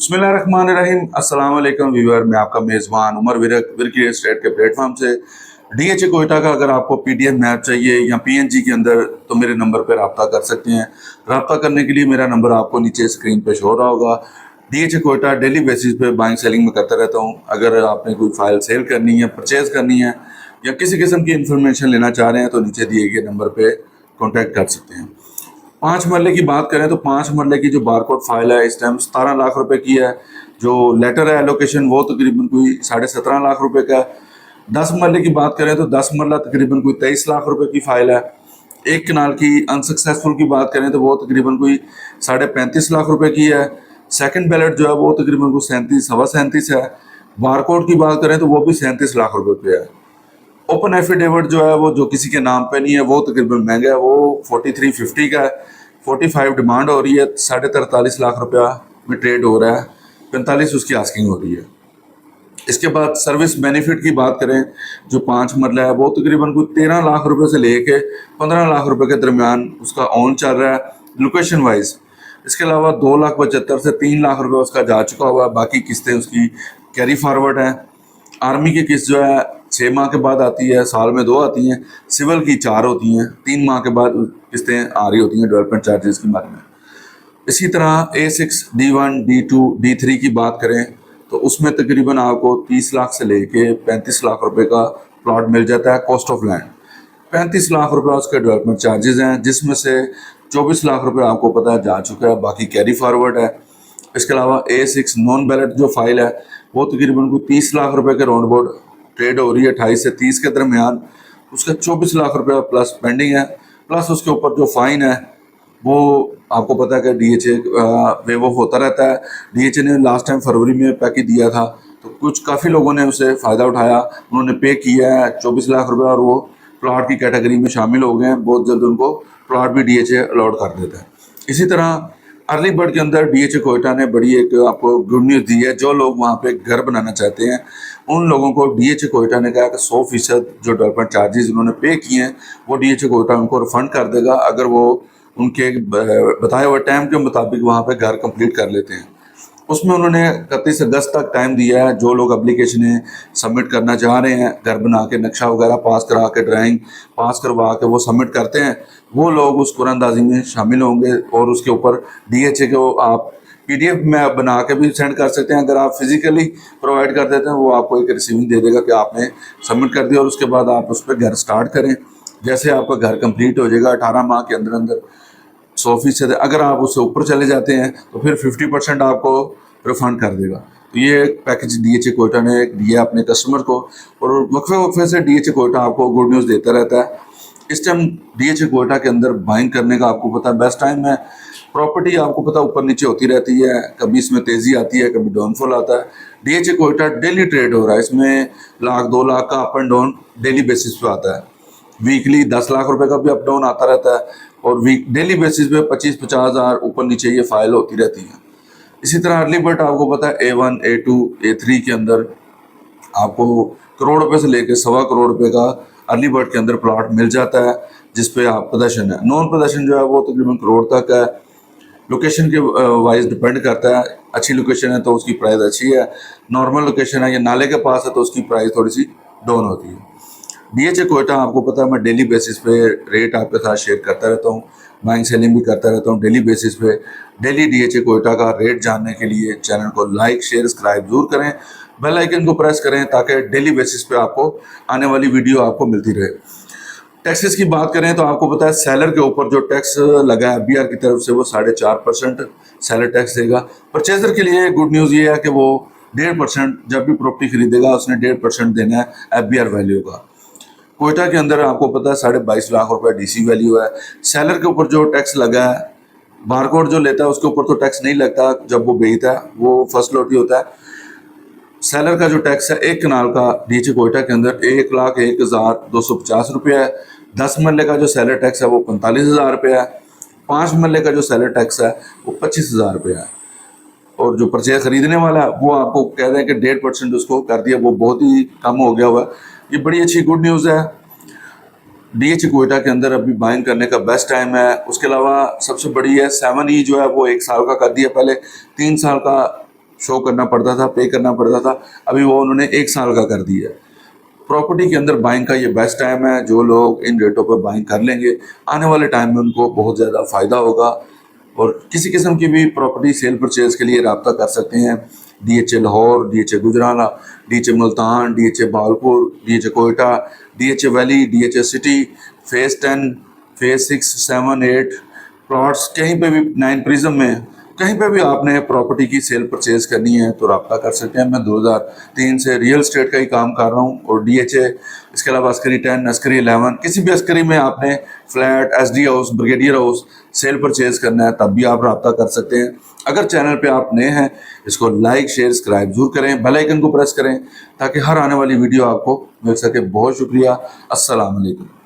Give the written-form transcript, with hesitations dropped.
बिस्मिल्लाहिर्रहमानिर्रहीम। अस्सलाम वालेकुम व्यूअर, मैं आपका मेज़बान उमर विरक विरकी एस्टेट के प्लेटफॉर्म से डीएचए कोयटा का अगर आपको पीडीएफ मैप चाहिए या पीएनजी के अंदर तो मेरे नंबर पर रब्ता कर सकते हैं। रब्ता करने के लिए मेरा नंबर आपको नीचे स्क्रीन पे शो हो रहा होगा। डीएचए कोयटा डेली बेसिस पे बाइंग सेलिंग में करता रहता हूँ। अगर आपने कोई फाइल सेल करनी है, परचेज करनी है या किसी किस्म की इंफॉर्मेशन लेना चाह रहे हैं तो नीचे दिए गए नंबर पे कॉन्टैक्ट कर सकते हैं। 5 मरले की बात करें तो 5 मरले की जो बारकोड फाइल है इस टाइम 17 लाख रुपए की है। जो लेटर है एलोकेशन वो तकरीबन कोई 17.5 लाख रुपए का है। 10 मरले की बात करें तो 10 मरला तकरीबन कोई 23 लाख रुपए की फाइल है। 1 कनाल की अनसक्सेसफुल की बात करें तो वो तकरीबन कोई 35.5 लाख रुपए की है। सेकंड बैलेट जो है वो तकरीबन कोई 37 सवा 37 है। बारकोड की बात करें तो वो भी 37 लाख रुपए पे है। ओपन एफिडेविट जो है वो जो किसी के नाम पे नहीं है वो तकरीबन महंगा है, वो 4350 का है। 45 डिमांड हो रही है, 43.5 लाख रुपया में ट्रेड हो रहा है, 45 उसकी आस्किंग हो रही है। इसके बाद सर्विस बेनिफिट की बात करें, जो 5 मरला है वो तकरीबन कोई 13 लाख रुपए से लेके 15 लाख रुपए के दरमियान उसका ऑन चल रहा है लोकेशन वाइज। इसके अलावा 2,75,000 से 3 लाख रुपए उसका जा चुका हुआ है। बाकी किस्तें उसकी कैरी फॉरवर्ड हैं। आर्मी की किस्त जो है 6 माह के बाद आती है, साल में 2 आती हैं। सिविल की 4 होती हैं, 3 माह के बाद किस्तें आ रही होती हैं डेवलपमेंट चार्जेस की बारे में। इसी तरह A6 D1 D2 D3 की बात करें तो उसमें तकरीबन आपको 30 लाख से लेके 35 लाख रुपए का प्लॉट मिल जाता है। कॉस्ट ऑफ लैंड 35 लाख रुपए उसके डेवलपमेंट चार्जेस हैं, जिसमें से 24 लाख रुपए आपको पता है जा चुका है, बाकी कैरी फॉरवर्ड है। इसके अलावा A6 नॉन बैलेट जो फाइल है वो तकरीबन कोई 30 लाख रुपए के राउंड अबाउट ट्रेड हो रही है 28 से 30 के दरमियान। उसका 24 लाख रुपया प्लस पेंडिंग है, प्लस उसके ऊपर जो फाइन है वो आपको पता है कि डीएचए वेव ऑफ होता रहता है। डीएचए ने लास्ट टाइम फरवरी में पैकेज दिया था तो कुछ काफ़ी लोगों ने उसे फ़ायदा उठाया, उन्होंने पे किया है 24 लाख रुपये और वो प्लॉट की कैटेगरी में शामिल हो गए हैं। बहुत जल्द उनको प्लॉट भी डीएचए अलॉट कर देता है। इसी तरह अर्ली बर्ड के अंदर डीएचए कोयटा ने बड़ी एक आपको गुड न्यूज़ दी है। जो लोग वहाँ पे घर बनाना चाहते हैं उन लोगों को डीएचए कोयटा ने कहा कि 100% जो डेवलपमेंट चार्जेस उन्होंने पे किए हैं वो डीएचए कोयटा उनको रिफंड कर देगा अगर वो उनके बताए हुए टाइम के मुताबिक वहाँ पे घर कंप्लीट कर लेते हैं। उसमें उन्होंने 31 अगस्त तक टाइम दिया है। जो लोग एप्लीकेशनें सबमिट करना चाह रहे हैं, घर बना के नक्शा वगैरह पास करा के, ड्राइंग पास करवा के वो सबमिट करते हैं, वो लोग उस कुरानंदाजी में शामिल होंगे और उसके ऊपर डीएचए को आप पीडीएफ में बना के भी सेंड कर सकते हैं। अगर आप फिजिकली प्रोवाइड कर देते हैं वो आपको एक रिसीविंग दे देगा कि आपने सबमिट कर दिया और उसके बाद आप उस पर घर स्टार्ट करें। जैसे आपका घर कंप्लीट हो जाएगा 18 माह के अंदर अंदर 100%। अगर आप उससे ऊपर चले जाते हैं तो फिर 50% आपको रिफंड कर देगा। तो ये एक पैकेज डीएचए कोयटा ने दिया अपने कस्टमर को और वक्फे वक्फे से डीएचए कोयटा आपको गुड न्यूज़ देता रहता है। इस टाइम डीएचए कोयटा के अंदर बाइंग करने का आपको पता है बेस्ट टाइम है। प्रॉपर्टी आपको पता ऊपर नीचे होती रहती है, कभी इसमें तेज़ी आती है, कभी डाउनफॉल आता है। डीएचए कोयटा डेली ट्रेड हो रहा है, इसमें लाख 2 लाख का up and down daily basis पे आता है। वीकली 10 लाख रुपए का भी अप डाउन आता रहता है और वीक डेली बेसिस पे 25-50 हज़ार ऊपर नीचे ये फाइल होती रहती है। इसी तरह अर्ली बर्ड आपको पता है A1 A2 A3 के अंदर आपको करोड़ रुपए से लेकर 1.25 करोड़ रुपए का अर्ली बर्ड के अंदर प्लॉट मिल जाता है, जिस पे आप पोजेशन है। नॉन पोजेशन जो है वो तकरीबन करोड़ तक है। लोकेशन के वाइज डिपेंड करता है। अच्छी लोकेशन है तो उसकी प्राइस अच्छी है, नॉर्मल लोकेशन है या नाले के पास है तो उसकी प्राइस थोड़ी सी डाउन होती है। डीएचए कोयटा आपको पता है मैं डेली बेसिस पे रेट आपके साथ शेयर करता रहता हूँ, बाइंग सेलिंग भी करता रहता हूँ डेली बेसिस पे। डेली डीएचए कोयटा का रेट जानने के लिए चैनल को लाइक शेयर सब्सक्राइब जरूर करें, बेल आइकन को प्रेस करें ताकि डेली बेसिस पे आपको आने वाली वीडियो आपको मिलती रहे। टैक्सेस की बात करें तो आपको पता है सेलर के ऊपर जो टैक्स लगा है बीआर की तरफ से वो 4.5% सेलर टैक्स देगा। परचेजर के लिए गुड न्यूज़ ये है कि वो 1.5% जब भी प्रॉपर्टी खरीदेगा उसने 1.5% देना है एफबीआर वैल्यू का। कोयटा के अंदर आपको पता है 22.5 लाख रुपए डीसी वैल्यू है। सेलर के ऊपर जो टैक्स लगा है, बारकोड जो लेता है उसके ऊपर तो टैक्स नहीं लगता, जब वो बेचता है वो फर्स्ट लॉट ही होता है। सेलर का जो टैक्स है 1 कनाल का डीएचए कोयटा के अंदर 1,01,250 रुपया है। 10 मरले का जो सेलर टैक्स है वो 45,000 रुपया है। 5 मरले का जो सेलर टैक्स है वो 25,000 रुपया है। और जो परचेज खरीदने वाला है वो आपको कह रहे हैं कि 1.5% उसको कर दिया, वो बहुत ही कम हो गया हुआ है। ये बड़ी अच्छी गुड न्यूज़ है। डीएचए कोयटा के अंदर अभी बाइंग करने का बेस्ट टाइम है। उसके अलावा सबसे बड़ी है 7E जो है वो 1 साल का कर दिया, पहले 3 साल का शो करना पड़ता था, पे करना पड़ता था, अभी वो उन्होंने 1 साल का कर दिया है। प्रॉपर्टी के अंदर बाइंग का ये बेस्ट टाइम है। जो लोग इन रेटों पर बाइंग कर लेंगे, आने वाले टाइम में उनको बहुत ज़्यादा फ़ायदा होगा। और किसी किस्म की भी प्रॉपर्टी सेल परचेज़ के लिए रब्ता कर सकते हैं DHA Lahore, DHA गुजराला, DHA Multan, DHA Balpur, DHA Quetta, DHA valley, DHA city, phase 10, phase 6, 7, 8 plots, कहीं पे भी 9 प्रिज्म में कहीं पे भी आपने प्रॉपर्टी की सेल परचेज करनी है तो रब्ता कर सकते हैं। मैं 2003 से रियल स्टेट का ही काम कर रहा हूँ और DHA, इसके अलावा अस्करी 10, अस्करी 11, किसी भी अस्करी में आपने flat, SD house, brigadier house cell purchase करना है तब भी आप रब्ता कर सकते हैं। अगर चैनल पे आप नए हैं, इसको लाइक, शेयर, सब्सक्राइब जरूर करें, बेल आइकन को प्रेस करें ताकि हर आने वाली वीडियो आपको मिल सके। बहुत शुक्रिया। अस्सलाम वालेकुम।